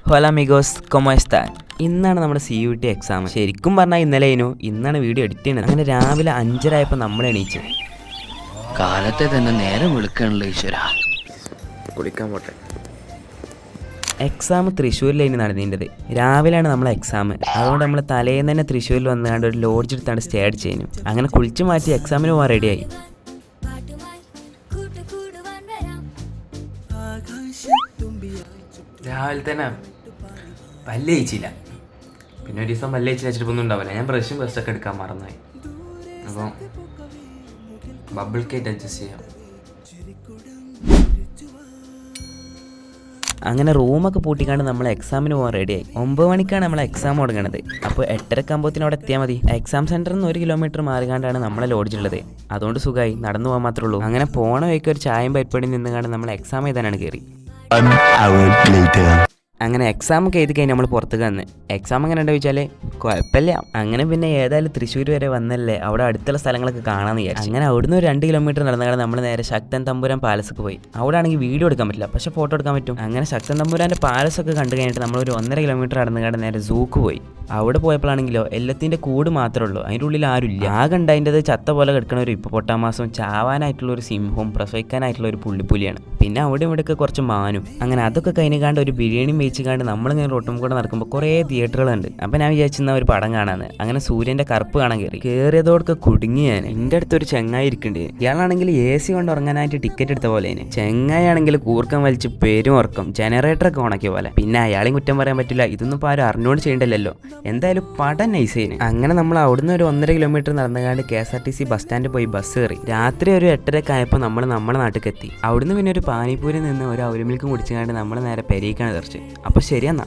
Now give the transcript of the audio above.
ഹോല മിഗോസ് കൊമോ എസ്താൻ. ഇന്നാണ് നമ്മുടെ CUT exam. ശരിക്കും പറഞ്ഞാൽ ഇന്നലെ ഇന്നാണ് വീഡിയോ എഡിറ്റ് ചെയ്യുന്നത്. അങ്ങനെ രാവിലെ 5:30 നമ്മൾ എണീച്ചു. കാലത്തെ തന്നെ നേരം വിളിക്കണല്ലോ ഈശ്വര. കുളിക്കാൻ പോട്ടെ. എക്സാം തൃശ്ശൂരിലായിരുന്നു നടന്നതിൻ്റെത്. രാവിലെയാണ് നമ്മളെ എക്സാം. അതുകൊണ്ട് നമ്മൾ തലേന്ന് തന്നെ തൃശ്ശൂരിൽ വന്നുകൊണ്ട് ഒരു ലോഡ്ജ് എടുത്താണ് സ്റ്റേ അടിച്ചതിനും. അങ്ങനെ കുളിച്ച് മാറ്റി എക്സാമിന് പോകാൻ റെഡിയായി. രാവിലെ തന്നെ പല്ല് കഴിച്ചില്ല. പിന്നെ ഒരു ദിവസം പല്ല് കഴിച്ചില്ല വെച്ചിട്ട് ഒന്നും ഉണ്ടാവില്ല. ഞാൻ ബ്രഷും ബ്രഷൊക്കെ എടുക്കാൻ മറന്നുപോയി. അപ്പോൾ ബബിൾ കേറ്റ് അഡ്ജസ്റ്റ് ചെയ്യാം. അങ്ങനെ റൂമൊക്കെ പൂട്ടിക്കാണ്ട് നമ്മൾ എക്സാമിന് പോകാൻ റെഡിയായി. 9 മണിക്കാണ് നമ്മളെ എക്സാം തുടങ്ങുന്നത്. അപ്പോൾ 8:30 അവിടെ എത്തിയാൽ മതി. എക്സാം സെൻറ്ററിൽ നിന്ന് 1 കിലോമീറ്റർ മാറിക്കാണ്ടാണ് നമ്മളെ ലോഡ്ജ് ഉള്ളത്. അതുകൊണ്ട് സുഖമായി നടന്നു പോകാൻ മാത്രമേ ഉള്ളൂ. അങ്ങനെ പോണ വഴിക്ക് ഒരു ചായയും പരിപ്പടി നിന്നുകൊണ്ട് നമ്മൾ എക്സാം എഴുതാനാണ് കയറി. അങ്ങനെ എക്സാം ഒക്കെ എഴുതി കഴിഞ്ഞ് നമ്മൾ പുറത്തേക്ക് വന്ന്. എക്സാം എങ്ങനെ ഉണ്ടോ ചോദിച്ചാൽ കുഴപ്പമില്ല. അങ്ങനെ പിന്നെ ഏതായാലും തൃശ്ശൂർ വരെ വന്നല്ലേ, അവിടെ അടുത്തുള്ള സ്ഥലങ്ങളൊക്കെ കാണാമെന്ന് വിചാരിച്ചു. അങ്ങനെ അവിടുന്ന് ഒരു 2 കിലോമീറ്റർ നടന്നുകൊണ്ട് നമ്മൾ നേരെ ശക്തൻ തമ്പുരാൻ പാലസൊക്കെ പോയി. അവിടെ ആണെങ്കിൽ വീഡിയോ എടുക്കാൻ പറ്റില്ല, പക്ഷേ ഫോട്ടോ എടുക്കാൻ പറ്റും. അങ്ങനെ ശക്തൻ തമ്പുരാൻ്റെ പാലസൊക്കെ കണ്ടു കഴിഞ്ഞിട്ട് നമ്മളൊരു 1.5 കിലോമീറ്റർ നടന്നുകൊണ്ട് നേരെ സൂക്ക് പോയി. അവിടെ പോയപ്പോഴാണെങ്കിലോ എല്ലാത്തിൻ്റെ കൂട് മാത്രമേ ഉള്ളൂ, അതിൻ്റെ ഉള്ളിൽ ആരുമില്ല. ആകെ ഉണ്ടായതിൻ്റെ ചത്ത പോലെ കിടക്കുന്ന ഒരു ഹിപ്പോപ്പൊട്ടാമസും ചാവാനായിട്ടുള്ള ഒരു സിംഹവും പ്രസവിക്കാനായിട്ടുള്ള ഒരു പുള്ളിപ്പുലിയാണ്. പിന്നെ അവിടെ ഇവിടെയൊക്കെ കുറച്ച് മാനും. അങ്ങനെ അതൊക്കെ കഴിഞ്ഞാണ്ട് ഒരു ബിരിയാണിയും വെച്ചുകാണ്ട് നമ്മളിങ്ങനെ റോട്ടും കൂടെ നടക്കുമ്പോൾ കുറേ തിയേറ്ററുകളുണ്ട്. അപ്പം ഞാൻ വിചാരിച്ചിരുന്ന ഒരു പടം കാണാന്ന്. അങ്ങനെ സൂര്യൻ്റെ കറുപ്പ് കാണാൻ കയറിയതോടൊക്കെ കുടുങ്ങി ഞാൻ. എൻ്റെ അടുത്തൊരു ചെങ്ങായി ഇരിക്കുന്നുണ്ട്. ഇയാളാണെങ്കിൽ AC കൊണ്ട് ഉറങ്ങാനായിട്ട് ടിക്കറ്റ് എടുത്ത പോലെ. ചെങ്ങായി ആണെങ്കിൽ കൂർക്കം വലിച്ച് പേരും ഉറക്കം ജനറേറ്ററൊക്കെ ഉണക്കിയ പോലെ. പിന്നെ അയാളെയും കുറ്റം പറയാൻ പറ്റില്ല, ഇതൊന്നും ഇപ്പോൾ ആരും അറിഞ്ഞുകൊണ്ട് ചെയ്യണ്ടല്ലോ. എന്തായാലും പടം നൈസേന്. അങ്ങനെ നമ്മൾ അവിടുന്ന് ഒരു 1.5 കിലോമീറ്റർ നടന്നുകാണ്ട് KSRTC ബസ് സ്റ്റാൻഡിൽ പോയി ബസ് കയറി. രാത്രി ഒരു 8:30 ആയപ്പോൾ നമ്മൾ നമ്മുടെ നാട്ടിലേക്ക് എത്തി. അവിടുന്ന് പിന്നെ ഒരു പാനിപ്പൂരി നിന്ന് ഒരു ഔലിമിൽക്കും കുടിച്ചുകൊണ്ട് നമ്മൾ നേരെ പെരീക്കാണ് തെറിച്ച്. അപ്പോൾ ശരിയെന്നാ.